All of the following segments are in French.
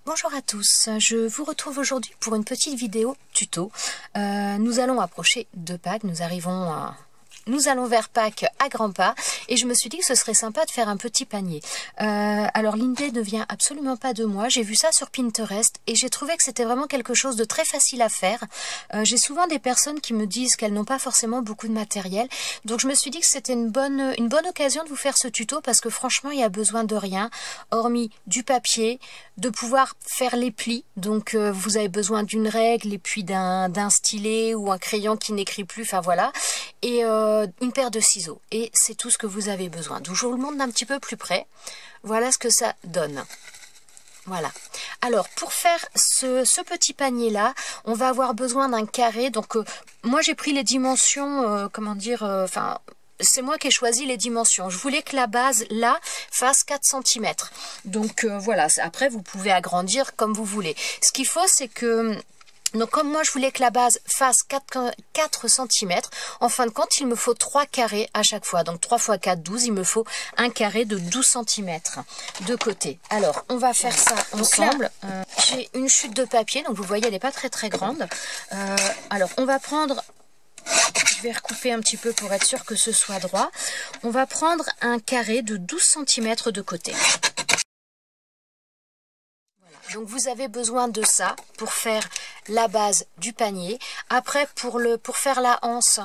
Bonjour à tous, je vous retrouve aujourd'hui pour une petite vidéo tuto. Nous allons approcher de Pâques, nous allons vers Pâques à grands pas et je me suis dit que ce serait sympa de faire un petit panier. Alors l'idée ne vient absolument pas de moi, j'ai vu ça sur Pinterest et j'ai trouvé que c'était vraiment quelque chose de très facile à faire. J'ai souvent des personnes qui me disent qu'elles n'ont pas forcément beaucoup de matériel, donc je me suis dit que c'était une bonne occasion de vous faire ce tuto parce que franchement il y a besoin de rien, hormis du papier, de pouvoir faire les plis, donc vous avez besoin d'une règle et puis d'un stylet ou un crayon qui n'écrit plus, enfin voilà, et une paire de ciseaux, et c'est tout ce que vous avez besoin. Donc je vous le montre d'un petit peu plus près. Voilà ce que ça donne. Voilà. Alors pour faire ce petit panier là, on va avoir besoin d'un carré. Donc moi j'ai pris les dimensions, c'est moi qui ai choisi les dimensions. Je voulais que la base là fasse 4 cm. Donc voilà, après vous pouvez agrandir comme vous voulez. Ce qu'il faut, c'est que donc comme moi je voulais que la base fasse 4 cm, en fin de compte il me faut 3 carrés à chaque fois. Donc 3 x 4, 12, il me faut un carré de 12 cm de côté. Alors on va faire ça ensemble. J'ai une chute de papier, donc vous voyez elle n'est pas très grande. Alors on va prendre, je vais recouper un petit peu pour être sûr que ce soit droit. On va prendre un carré de 12 cm de côté. Donc vous avez besoin de ça pour faire la base du panier. Après pour faire la anse,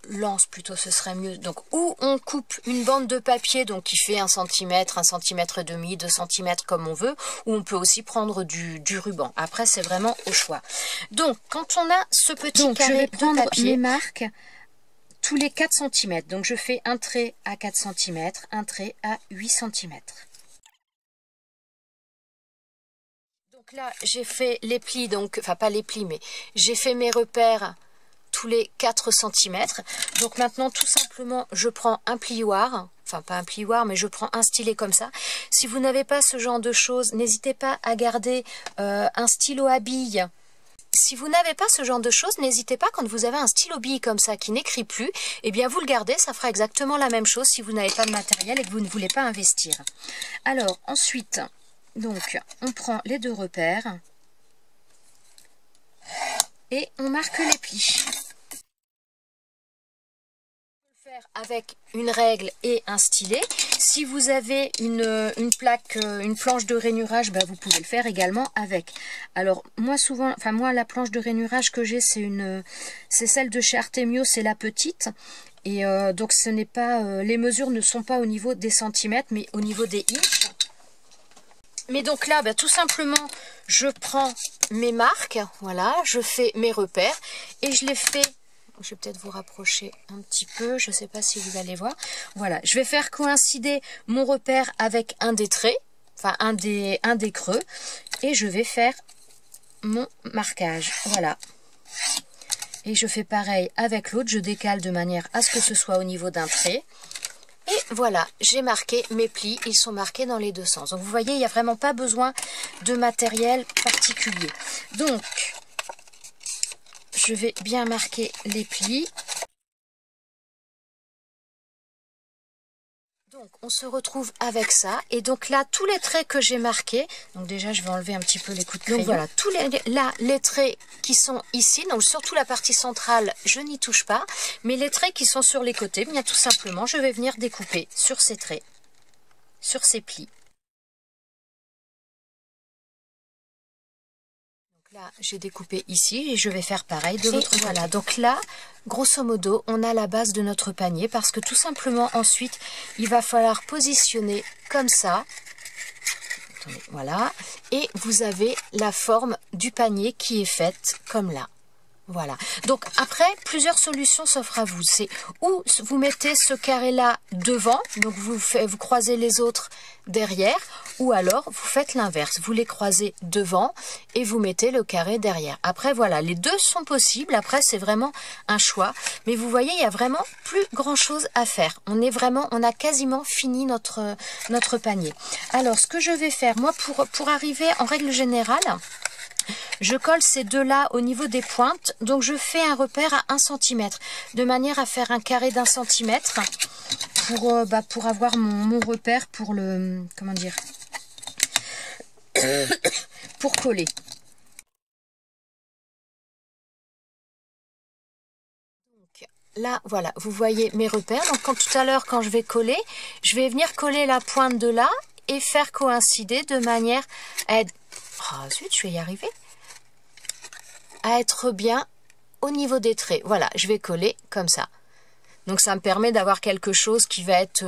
l'anse plutôt ce serait mieux. Donc où on coupe une bande de papier donc qui fait 1 cm, 1 cm et demi, 2 cm comme on veut, ou on peut aussi prendre du ruban. Après c'est vraiment au choix. Donc quand on a ce petit carré, je vais prendre de papier, mes marques tous les 4 cm. Donc je fais un trait à 4 cm, un trait à 8 cm. Donc là, j'ai fait les plis, donc, enfin pas les plis, mais j'ai fait mes repères tous les 4 cm. Donc maintenant, tout simplement, je prends un plioir, enfin pas un plioir, mais je prends un stylet comme ça. Si vous n'avez pas ce genre de choses, n'hésitez pas à garder un stylo à billes. Si vous n'avez pas ce genre de choses, n'hésitez pas, quand vous avez un stylo bille comme ça qui n'écrit plus, eh bien vous le gardez, ça fera exactement la même chose si vous n'avez pas de matériel et que vous ne voulez pas investir. Alors ensuite, donc on prend les deux repères et on marque les plis. Avec une règle et un stylet. Si vous avez une planche de rainurage, bah, vous pouvez le faire également avec. Alors moi la planche de rainurage que j'ai, c'est celle de chez Artemio, c'est la petite. Et donc ce n'est pas, les mesures ne sont pas au niveau des centimètres, mais au niveau des inches. Mais donc là, bah, tout simplement, je prends mes marques, voilà, je fais mes repères et je les fais. Je vais peut-être vous rapprocher un petit peu, je ne sais pas si vous allez voir. Voilà, je vais faire coïncider mon repère avec un des traits, enfin un des creux, et je vais faire mon marquage. Voilà. Et je fais pareil avec l'autre, je décale de manière à ce que ce soit au niveau d'un trait. Et voilà, j'ai marqué mes plis, ils sont marqués dans les deux sens. Donc vous voyez, il n'y a vraiment pas besoin de matériel particulier. Donc, je vais bien marquer les plis. Donc on se retrouve avec ça. Et donc là, tous les traits que j'ai marqués, donc déjà je vais enlever un petit peu les coups de crayon. Donc voilà, les traits qui sont ici, donc surtout la partie centrale, je n'y touche pas. Mais les traits qui sont sur les côtés, bien tout simplement, je vais venir découper sur ces traits, sur ces plis. Là, j'ai découpé ici et je vais faire pareil de l'autre côté. Voilà, donc là, grosso modo, on a la base de notre panier parce que tout simplement, ensuite, il va falloir positionner comme ça. Attendez, voilà. Et vous avez la forme du panier qui est faite comme là. Voilà. Donc après, plusieurs solutions s'offrent à vous. C'est où vous mettez ce carré-là devant, donc vous croisez les autres derrière, ou alors vous faites l'inverse. Vous les croisez devant et vous mettez le carré derrière. Après, voilà, les deux sont possibles. Après, c'est vraiment un choix. Mais vous voyez, il n'y a vraiment plus grand-chose à faire. On a quasiment fini notre panier. Alors, ce que je vais faire, moi, pour arriver en règle générale, je colle ces deux-là au niveau des pointes, donc je fais un repère à 1 cm, de manière à faire un carré d'1 cm pour avoir mon repère pour le, comment dire, pour coller. Là, voilà, vous voyez mes repères. Donc, comme tout à l'heure, quand je vais coller, je vais venir coller la pointe de là et faire coïncider de manière à être... Oh, zut, je vais y arriver. À être bien au niveau des traits. Voilà, je vais coller comme ça. Donc, ça me permet d'avoir quelque chose qui va être,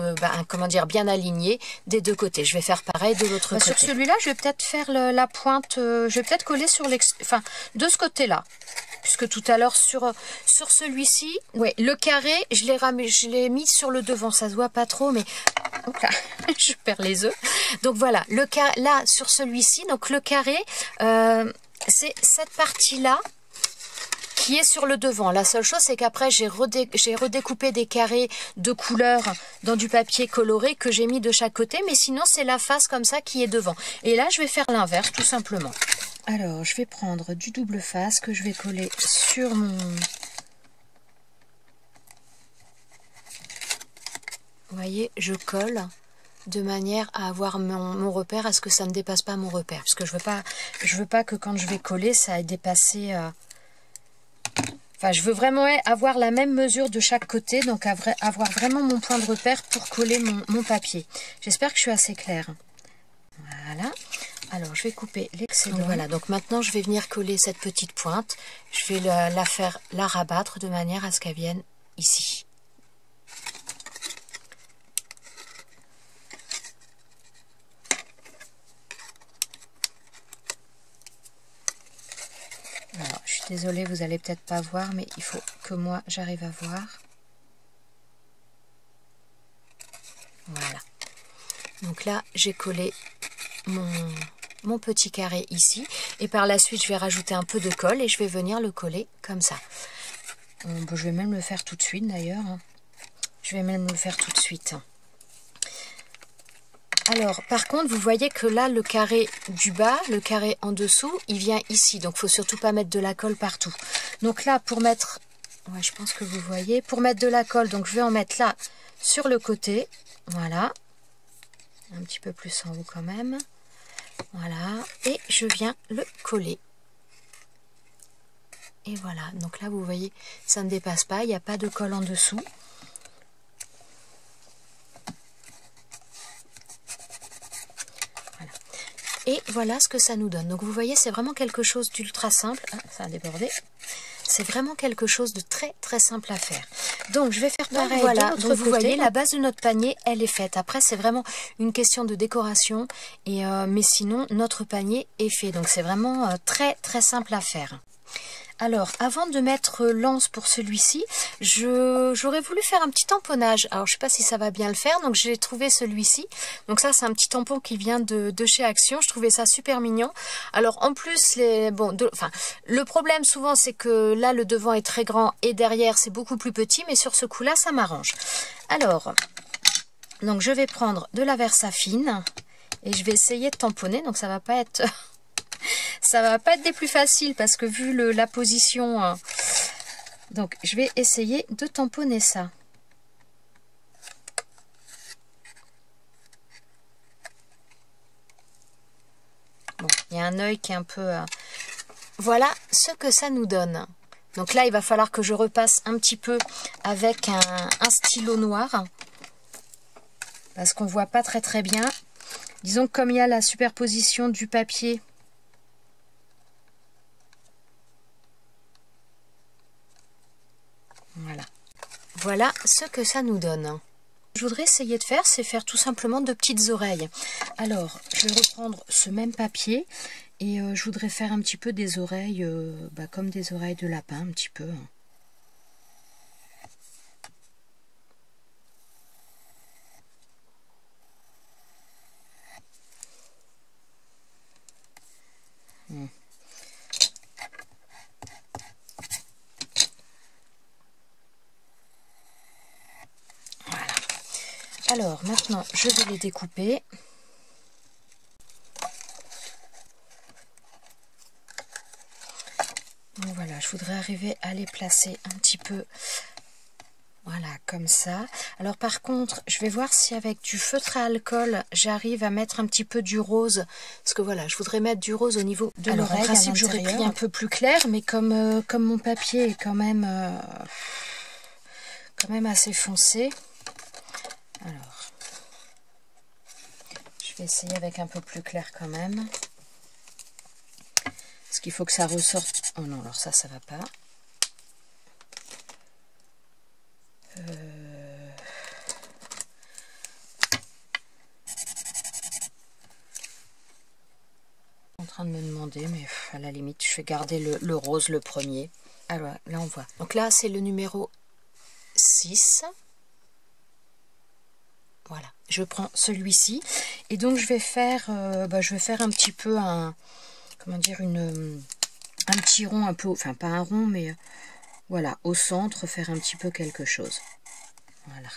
comment dire, bien aligné des deux côtés. Je vais faire pareil de l'autre côté. Sur celui-là, je vais peut-être faire la pointe, je vais peut-être coller sur de ce côté-là. Puisque tout à l'heure, sur celui-ci, ouais, le carré, je l'ai mis sur le devant. Ça se voit pas trop, mais... Hop là, je perds les œufs. Donc voilà, là, sur celui-ci, donc le carré, c'est cette partie-là qui est sur le devant. La seule chose, c'est qu'après, j'ai redécoupé des carrés de couleur dans du papier coloré que j'ai mis de chaque côté. Mais sinon, c'est la face comme ça qui est devant. Et là, je vais faire l'inverse, tout simplement. Alors, je vais prendre du double face que je vais coller sur mon... Vous voyez, je colle de manière à avoir mon repère, à ce que ça ne dépasse pas mon repère. Parce que je veux pas que quand je vais coller, ça ait dépassé... Enfin, je veux vraiment avoir la même mesure de chaque côté, donc avoir vraiment mon point de repère pour coller mon papier. J'espère que je suis assez claire. Voilà. Alors, je vais couper l'excédent. Voilà, donc maintenant, je vais venir coller cette petite pointe. Je vais la rabattre de manière à ce qu'elle vienne ici. Alors, je suis désolée, vous allez peut-être pas voir, mais il faut que moi, j'arrive à voir. Voilà. Donc là, j'ai collé mon petit carré ici. Et par la suite, je vais rajouter un peu de colle et je vais venir le coller comme ça. Bon, je vais même le faire tout de suite d'ailleurs. Je vais même le faire tout de suite. Alors, par contre, vous voyez que là, le carré du bas, le carré en dessous, il vient ici. Donc, il ne faut surtout pas mettre de la colle partout. Donc là, pour mettre... Ouais, je pense que vous voyez. Pour mettre de la colle, donc je vais en mettre là, sur le côté. Voilà. Un petit peu plus en haut quand même. Voilà. Et je viens le coller. Et voilà. Donc là, vous voyez, ça ne dépasse pas. Il n'y a pas de colle en dessous. Et voilà ce que ça nous donne. Donc vous voyez, c'est vraiment quelque chose d'ultra simple. Ah, ça a débordé. C'est vraiment quelque chose de très très simple à faire. Donc je vais faire pareil. Voilà, donc vous voyez, la base de notre panier, elle est faite. Après, c'est vraiment une question de décoration. Mais sinon, notre panier est fait. Donc c'est vraiment très très simple à faire. Alors, avant de mettre l'anse pour celui-ci, j'aurais voulu faire un petit tamponnage. Alors, je ne sais pas si ça va bien le faire, donc j'ai trouvé celui-ci. Donc ça, c'est un petit tampon qui vient de chez Action. Je trouvais ça super mignon. Alors, en plus, le problème souvent, c'est que là, le devant est très grand et derrière, c'est beaucoup plus petit. Mais sur ce coup-là, ça m'arrange. Alors, donc je vais prendre de la Versafine et je vais essayer de tamponner. Donc, ça va pas être... Ça va pas être des plus faciles parce que vu la position... Donc, je vais essayer de tamponner ça. Bon, il y a un œil qui est un peu... Voilà ce que ça nous donne. Donc là, il va falloir que je repasse un petit peu avec un stylo noir. Parce qu'on voit pas très très bien. Disons que comme il y a la superposition du papier... Voilà ce que ça nous donne. Je voudrais essayer de faire, c'est faire tout simplement de petites oreilles. Alors, je vais reprendre ce même papier et je voudrais faire un petit peu des oreilles, comme des oreilles de lapin, un petit peu. Alors, maintenant, je vais les découper. Donc voilà, je voudrais arriver à les placer un petit peu Voilà, comme ça. Alors par contre, je vais voir si avec du feutre à alcool, j'arrive à mettre un petit peu du rose. Parce que voilà, je voudrais mettre du rose au niveau de l'oreille. En principe, j'aurais pris un peu plus clair, mais comme mon papier est quand même assez foncé. Alors, je vais essayer avec un peu plus clair quand même. Parce qu'il faut que ça ressorte. Oh non, alors ça va pas. En train de me demander, mais à la limite, je vais garder le rose le premier. Alors là, on voit. Donc là, c'est le numéro 6. Voilà, je prends celui-ci. Et donc, je vais faire un petit peu comment dire, un petit rond un peu, enfin pas un rond, mais voilà, au centre, faire un petit peu quelque chose. Voilà.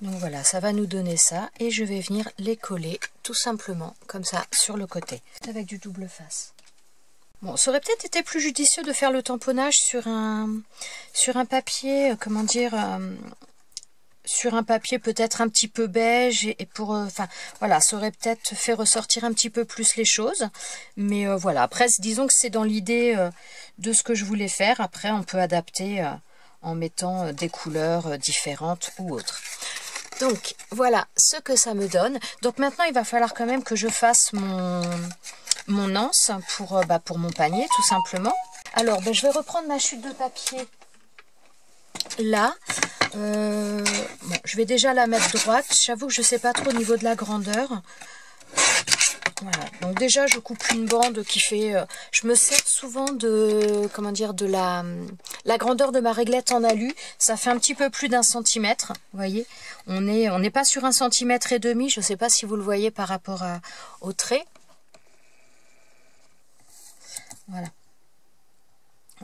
Donc voilà, ça va nous donner ça et je vais venir les coller tout simplement comme ça sur le côté avec du double face. Bon, ça aurait peut-être été plus judicieux de faire le tamponnage sur un papier, comment dire, sur un papier peut-être un petit peu beige et pour, enfin voilà, ça aurait peut-être fait ressortir un petit peu plus les choses. Mais voilà, après disons que c'est dans l'idée de ce que je voulais faire. Après on peut adapter en mettant des couleurs différentes ou autres. Donc voilà ce que ça me donne. Donc maintenant il va falloir quand même que je fasse mon anse pour mon panier tout simplement. Alors je vais reprendre ma chute de papier là. Bon, je vais déjà la mettre droite. J'avoue que je ne sais pas trop au niveau de la grandeur. Voilà, donc déjà je coupe une bande qui fait, je me sers souvent de, comment dire, de la grandeur de ma réglette en alu. Ça fait un petit peu plus d'1 centimètre, vous voyez. On n'est pas sur 1,5 cm, je ne sais pas si vous le voyez par rapport au trait. Voilà.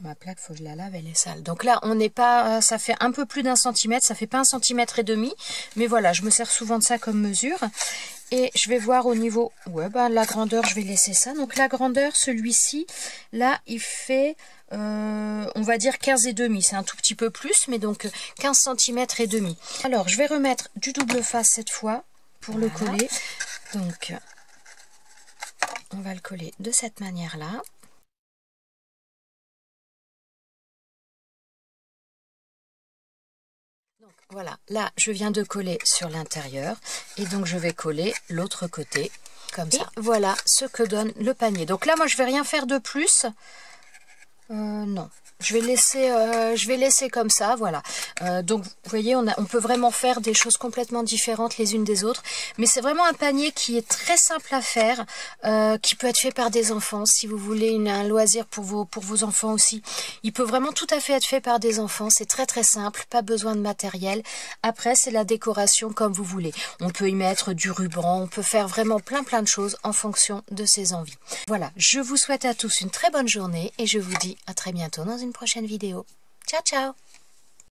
Ma plaque, faut que je la lave, elle est sale. Donc là, on n'est pas, ça fait un peu plus d'1 centimètre, ça fait pas 1,5 cm, mais voilà, je me sers souvent de ça comme mesure. Et je vais voir au niveau, la grandeur, je vais laisser ça. Donc la grandeur, celui-ci, là, il fait, on va dire 15,5. C'est un tout petit peu plus, mais donc 15 cm et demi. Alors, je vais remettre du double face cette fois pour le coller. Donc, on va le coller de cette manière-là. Donc voilà, là je viens de coller sur l'intérieur et donc je vais coller l'autre côté comme ça. Et voilà ce que donne le panier. Donc là moi je vais rien faire de plus. Non, je vais laisser comme ça, voilà. Donc vous voyez, on peut vraiment faire des choses complètement différentes les unes des autres, mais c'est vraiment un panier qui est très simple à faire, qui peut être fait par des enfants si vous voulez un loisir pour vos enfants aussi. Il peut vraiment tout à fait être fait par des enfants, c'est très très simple, pas besoin de matériel. Après c'est la décoration comme vous voulez. On peut y mettre du ruban, on peut faire vraiment plein de choses en fonction de ses envies. Voilà, je vous souhaite à tous une très bonne journée et je vous dis à très bientôt dans une prochaine vidéo. Ciao ciao!